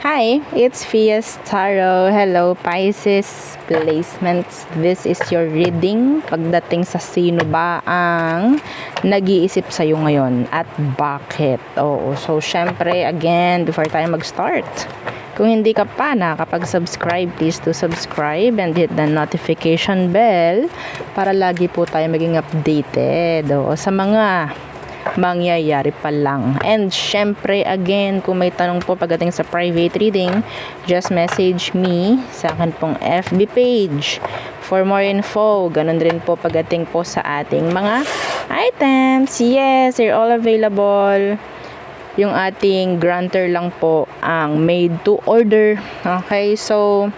Hi, it's Fias Tarot. Hello, Pisces placements. This is your reading pagdating sa sino ba ang nag-iisip sa'yo ngayon at bakit. Oo, so syempre, again, before tayo mag-start, kung hindi ka pa nakakapag-subscribe, please do subscribe and hit the notification bell para lagi po tayo maging updated. Oo, sa mga mangyayari pa lang. And syempre, again, kung may tanong po pagdating sa private reading, just message me sa akin pong FB page for more info. Ganun rin po pagdating po sa ating mga items. Yes, they're all available. Yung ating grantor lang po ang made to order. Okay, so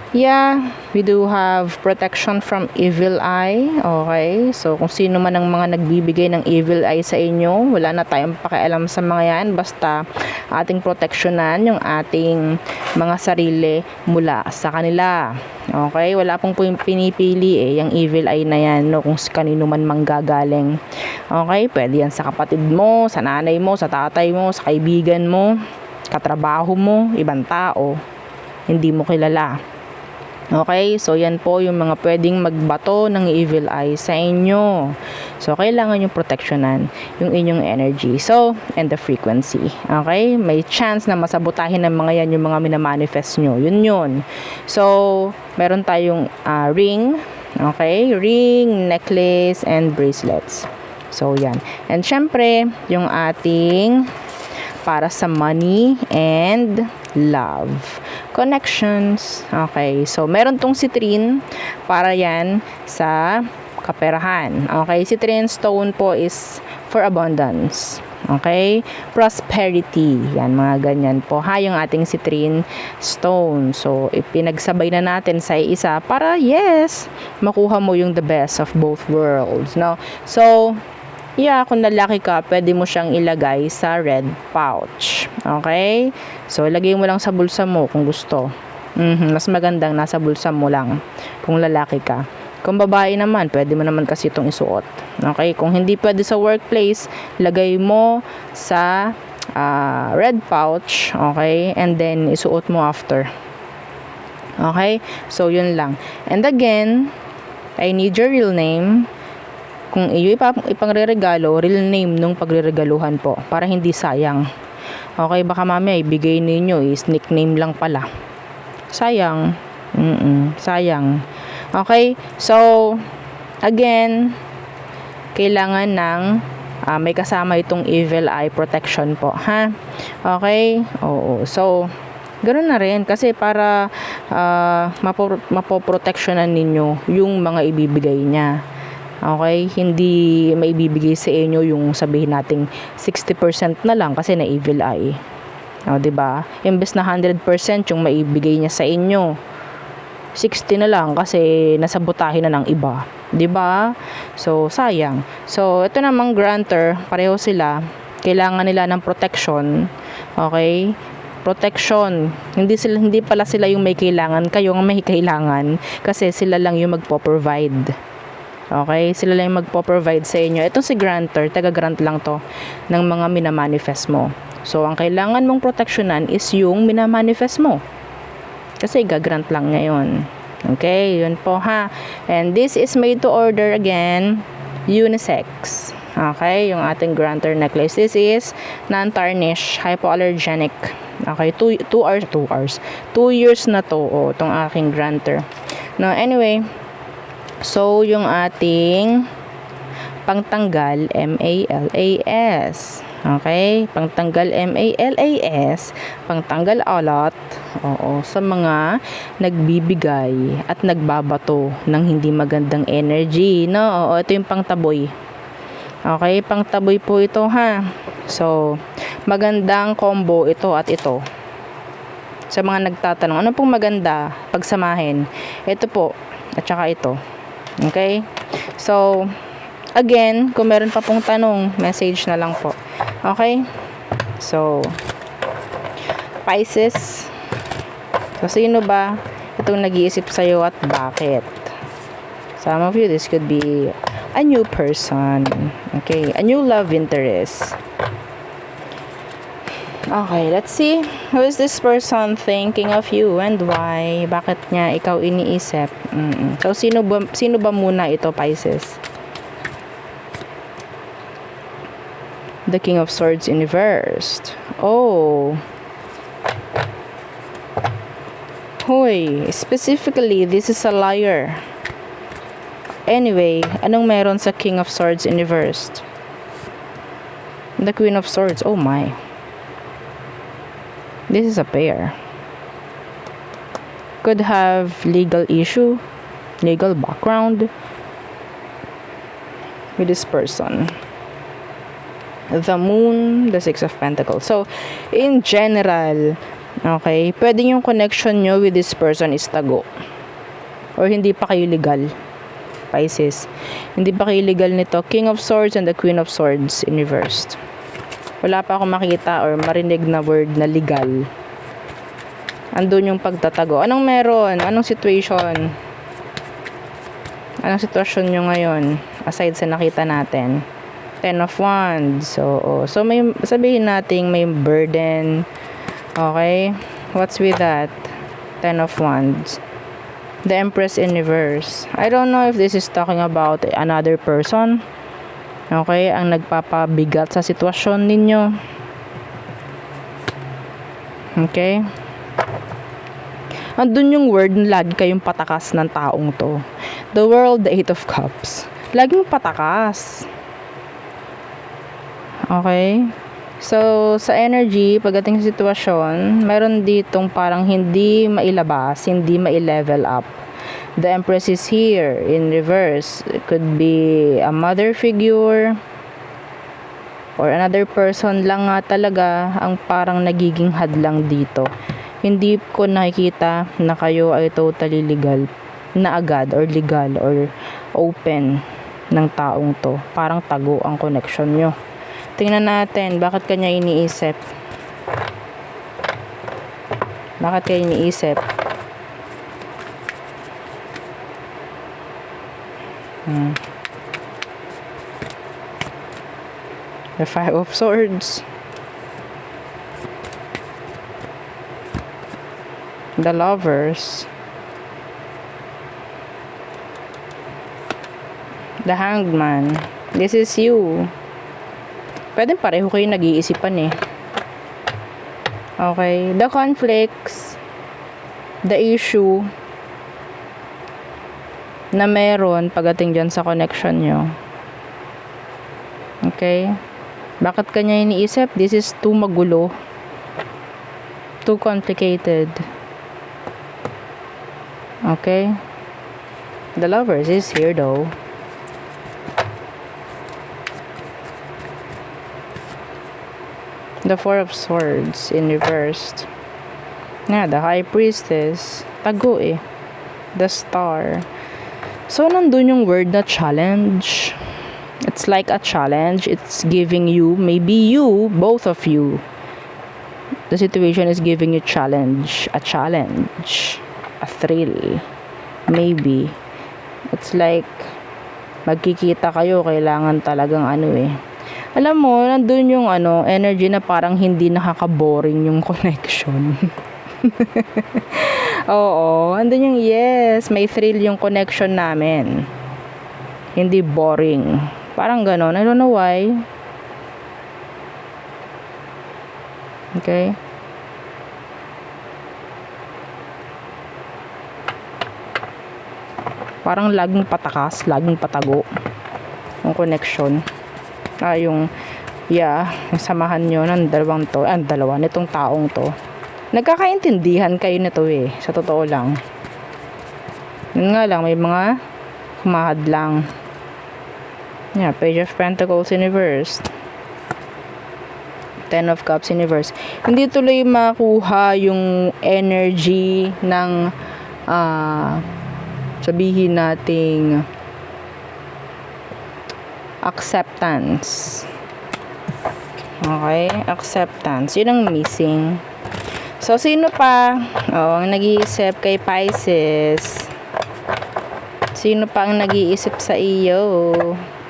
yeah, we do have protection from evil eye. Okay, so kung sino man ang mga nagbibigay ng evil eye sa inyo, wala na tayong pakialam sa mga yan. Basta ating proteksyonan yung ating mga sarili mula sa kanila. Okay, wala pong pinipili yung evil eye na yan, no, kung kanino man manggagaling. Okay, pwede yan sa kapatid mo, sa nanay mo, sa tatay mo, sa kaibigan mo, katrabaho mo, ibang tao, hindi mo kilala. Okay, so yan po yung mga pwedeng magbato ng evil eye sa inyo. So, kailangan yung proteksyonan yung inyong energy. So, and the frequency. Okay, may chance na masabotahin ng mga yan yung mga minamanifest nyo. Yun. So, meron tayong ring. Okay, ring, necklace, and bracelets. So, yan. And syempre, yung ating para sa money and love connections. Okay, so meron tong citrine para yan sa kaperahan. Okay, citrine stone po is for abundance. Okay, prosperity. Yan, mga ganyan po ha, yung ating citrine stone. So, ipinagsabay na natin sa isa para yes, makuha mo yung the best of both worlds, no? So, yeah, kung lalaki ka, pwede mo siyang ilagay sa red pouch. Okay? So, ilagay mo lang sa bulsa mo kung gusto. Mas magandang nasa bulsa mo lang kung lalaki ka. Kung babae naman, pwede mo naman kasi itong isuot. Okay? Kung hindi pwede sa workplace, lagay mo sa red pouch. Okay? And then, isuot mo after. Okay? So, yun lang. And again, I need your real name. Kung iyo ipangreregalo, real name nung pagreregaluhan po para hindi sayang. Okay, baka mamaya ibigay ninyo is nickname lang pala. Sayang. Sayang. Okay, so again, kailangan ng may kasama itong evil eye protection po, ha? Okay? Oo. So, ganoon na rin kasi para mapoproteksyonan ninyo yung mga ibibigay niya. Okay, hindi maibibigay sa inyo yung sabihin nating 60% na lang kasi na evil eye. O, 'di ba? Imbes na 100% yung maibigay niya sa inyo, 60 na lang kasi nasabotahin na ng iba, 'di ba? So, sayang. So, ito namang grantor, pareho sila. Kailangan nila ng protection. Okay? Protection. Hindi pala sila yung may kailangan, kayo ang may kailangan kasi sila lang yung magpo-provide. Okay, sila lang yung magpo-provide sa inyo. Itong si grantor, taga-grant lang to ng mga minamanifest mo. So, ang kailangan mong proteksyonan is yung minamanifest mo. Kasi gagrant lang ngayon. Okay, yun po ha. And this is made to order again, unisex. Okay, yung ating grantor necklace. This is non-tarnish, hypoallergenic. Okay, 2 hours. 2 years na to, itong aking grantor. No, anyway, so, yung ating pangtanggal MALAS. Okay? Pangtanggal MALAS, pangtanggal alat, sa mga nagbibigay at nagbabato ng hindi magandang energy, no? Ito yung pangtaboy. Okay? Pangtaboy po ito, ha? So, magandang combo ito at ito. Sa mga nagtatanong, ano pong maganda pagsamahin? Ito po, at saka ito. Okay? So, again, kung meron pa pong tanong, message na lang po. Okay? So, Pisces. So, sino ba itong nag-iisip sa'yo at bakit? Some of you, this could be a new person. Okay? A new love interest. Okay, let's see. Who is this person thinking of you and why? Bakit niya ikaw iniisip? So, sino ba muna ito, Pisces? The King of Swords in reversed. Oh. Hoy, specifically, this is a liar. Anyway, anong meron sa King of Swords in reversed? The Queen of Swords. Oh my. This is a pair. Could have legal issue, legal background with this person. The Moon, the Six of Pentacles. So, in general, okay, pwede yung connection nyo with this person is tago. Or hindi pa kayo legal. Pisces. Hindi pa kayo legal nito. King of Swords and the Queen of Swords in reversed. Wala pa akong makita or marinig na word na legal. Andun yung pagtatago. Anong meron? Anong situation? Anong sitwasyon nyo ngayon? Aside sa nakita natin. Ten of Wands. So may, sabihin natin may burden. Okay? What's with that? Ten of Wands. The Empress in reverse. I don't know if this is talking about another person. Okay, ang nagpapabigat sa sitwasyon ninyo. Okay? Andun yung word na lagi kayong patakas ng taong to. The World, the Eight of Cups. Laging patakas. Okay? So, sa energy, pagdating sa sitwasyon, meron ditong parang hindi mailabas, hindi mai-level up. The Empress is here in reverse. It could be a mother figure or another person lang nga talaga ang parang nagiging hadlang dito. Hindi ko nakikita na kayo ay totally legal na agad or legal or open ng taong to. Parang tago ang connection nyo. Tingnan natin, bakit kanya iniisip? Bakit kanya iniisip? The Five of Swords. The Lovers. The Hanged Man. This is you. Pwede pareho kayo nag-iisipan eh. Okay. The conflicts. The issue na meron pagdating dyan sa connection nyo. Okay? Bakit kanya iniisip? This is too magulo. Too complicated. Okay? The Lovers is here though. The Four of Swords in reversed. Yeah, the High Priestess. Tago eh. The Star. So, nandun yung word na challenge. It's like a challenge. It's giving you, maybe you, both of you. The situation is giving you challenge. A challenge. A thrill. Maybe. It's like, magkikita kayo, kailangan talagang ano eh. Alam mo, nandun yung energy na parang hindi nakaka-boring yung connection. Oo, andun yung yes, may thrill yung connection namin. Hindi boring. Parang ganon. I don't know why. Okay. Parang laging patakas, laging patago yung connection. Yung samahan nyo ng dalawa nitong taong to. Nagkakaintindihan kayo nito eh, sa totoo lang. Yun nga lang, may mga humahadlang. Yeah, Page of Pentacles in reverse. Ten of Cups in reverse. Hindi tuloy makuha yung energy ng sabihin nating acceptance. Okay, acceptance. Yun ang missing. So, sino pa? Ang nag-iisip kay Pisces. Sino pa ang nag-iisip sa iyo?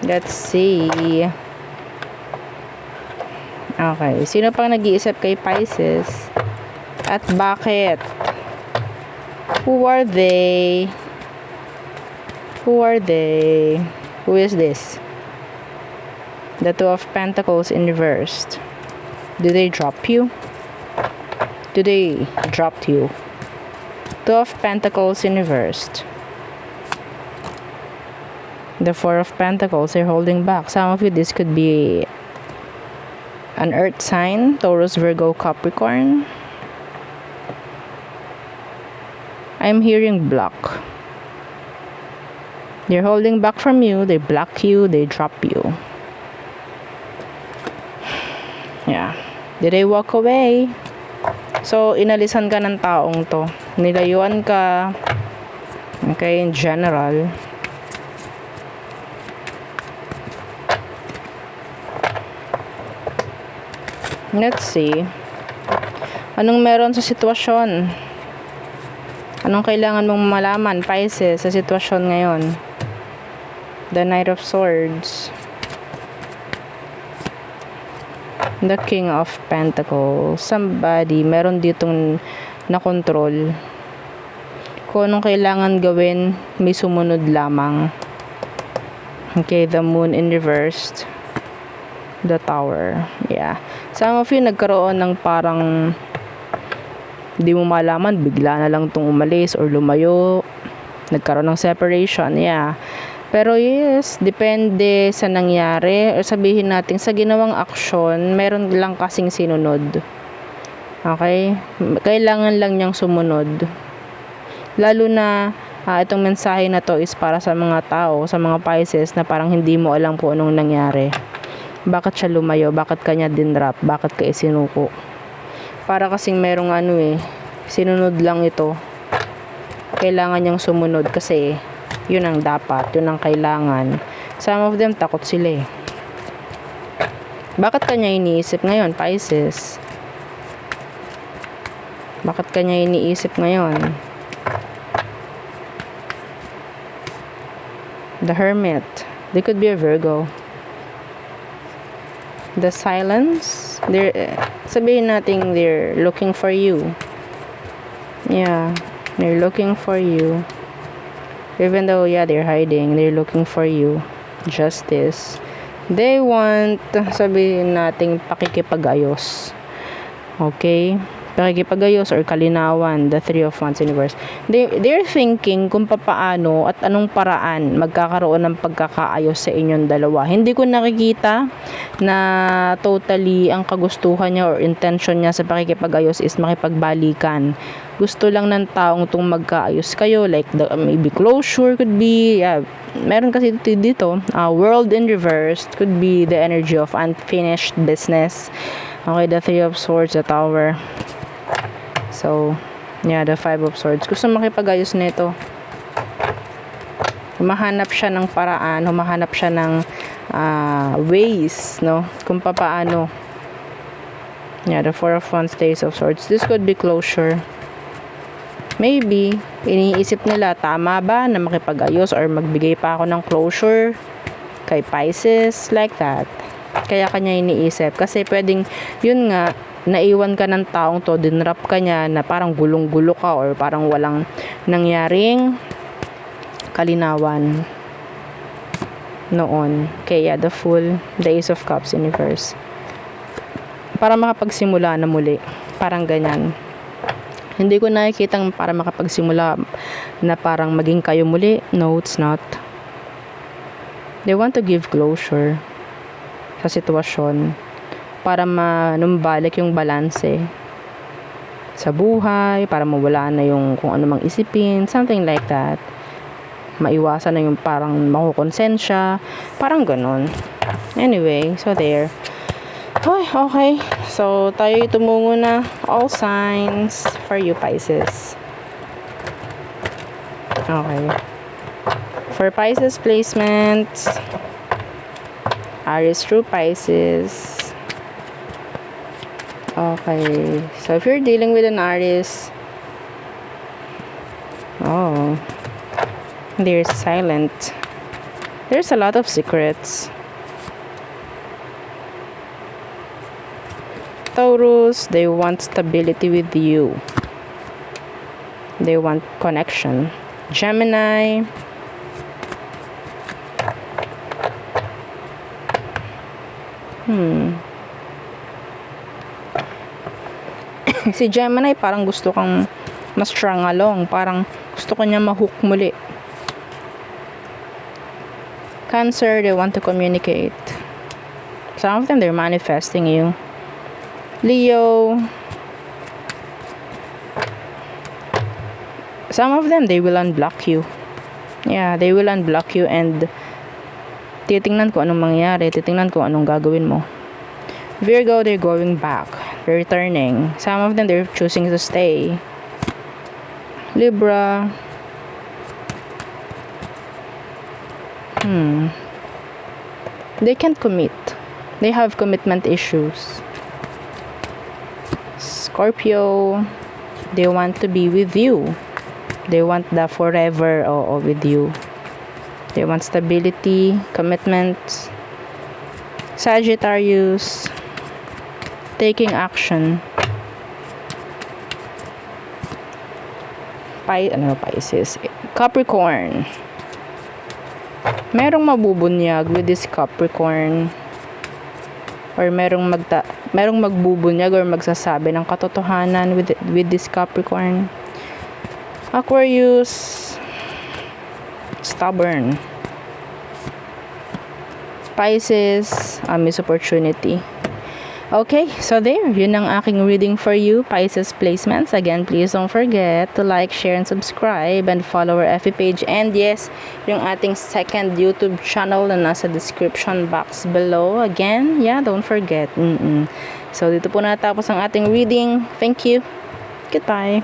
Let's see. Okay. Sino pang nag-iisip kay Pisces? At bakit? Who are they? Who are they? Who is this? The Two of Pentacles in reversed. Do they drop you? Do they drop you? Two of Pentacles in reversed. The Four of Pentacles are holding back. Some of you, this could be an earth sign, Taurus, Virgo, Capricorn. I'm hearing block. They're holding back from you, they block you, they drop you. Yeah. Did they walk away? So, inalisan ka ng taong to. Nilayuan ka. Okay, in general. Let's see. Anong meron sa sitwasyon? Anong kailangan mong malaman, Pisces, sa sitwasyon ngayon? The Knight of Swords. The King of Pentacles. Somebody, meron ditong na-control. Kung anong kailangan gawin, may sumunod lamang. Okay, the Moon in reversed. The Tower. Yeah. Some of you nagkaroon ng parang di mo malaman, bigla na lang itong umalis or lumayo. Nagkaroon ng separation. Yeah. Pero yes, depende sa nangyari. O sabihin natin, sa ginawang aksyon, meron lang kasing sinunod. Okay? Kailangan lang niyang sumunod. Lalo na, itong mensahe na to is para sa mga tao, sa mga Pisces na parang hindi mo alam kung anong nangyari. Bakit siya lumayo? Bakit kanya dinrap? Bakit ka isinuko? Para kasing merong sinunod lang ito. Kailangan niyang sumunod kasi yun ang dapat, yun ang kailangan. Some of them takot sila eh. Bakit kanya iniisip ngayon, Pisces? Bakit kanya iniisip ngayon? The Hermit. They could be a Virgo. The Silence. Sabihin natin they're looking for you. Yeah. They're looking for you. Even though, yeah, they're hiding, they're looking for you. Justice. They want, sabihin natin, pakikipag-ayos. Okay? Pakikipag-ayos or kalinawan, the Three of Wands universe. They're thinking kung papaano at anong paraan magkakaroon ng pagkakaayos sa inyong dalawa. Hindi ko nakikita na totally ang kagustuhan niya or intention niya sa pakikipag-ayos is makipagbalikan. Gusto lang ng taong itong magkaayos kayo, like maybe closure could be, meron kasi dito, world in reverse could be the energy of unfinished business. Okay, the Three of Swords, the Tower. So, yeah, the Five of Swords. Gusto makipag-ayos nito. Humahanap siya ng paraan, humahanap siya ng ways, no? Kung paano. Yeah, the Four of Wands, Ace of Swords. This could be closure. Maybe, iniisip nila, tama ba na makipag-ayos or magbigay pa ako ng closure kay Pisces, like that. Kaya kanya iniisip. Kasi pwedeng, yun nga, naiwan ka ng taong to, dinrap ka niya na parang gulong-gulo ka or parang walang nangyaring kalinawan noon. Kaya the Fool, the Ace of Cups in reverse. Para makapagsimula na muli. Parang ganyan. Hindi ko nakikitang para makapagsimula na parang maging kayo muli. No, it's not. They want to give closure sa sitwasyon para manumbalik yung balanse sa buhay, para mawala na yung kung ano mang isipin, something like that. Maiwasan na yung parang makukonsensya, parang ganon. Anyway, so there. Okay. So, tayo tumungo na. All signs for you, Pisces. Okay. For Pisces placements, Aries through Pisces. Okay. So, if you're dealing with an Aries, they're silent. There's a lot of secrets. Taurus, they want stability with you. They want connection. Gemini, si Gemini parang gusto kang mas strong along, parang gusto ko niya ma-hook muli. Cancer, they want to communicate. Some of them, they're manifesting you. Leo, some of them, they will unblock you. Yeah, they will unblock you and titingnan ko anong mangyayari, titingnan ko anong gagawin mo. Virgo, they're going back. They're returning. Some of them, they're choosing to stay. Libra, they can't commit. They have commitment issues. Scorpio, they want to be with you. They want the forever with you. They want stability, commitment. Sagittarius, taking action. Pisces. Capricorn, merong mabubunyag with this Capricorn, or merong magbubunyag or magsasabi ng katotohanan with this Capricorn. Aquarius, stubborn. Pisces, miss opportunity. Okay, so there, yun ang aking reading for you, Pisces placements. Again, please don't forget to like, share, and subscribe, and follow our FB page. And yes, yung ating second YouTube channel na nasa description box below. Again, yeah, don't forget. So, dito po natapos ang ating reading. Thank you. Goodbye.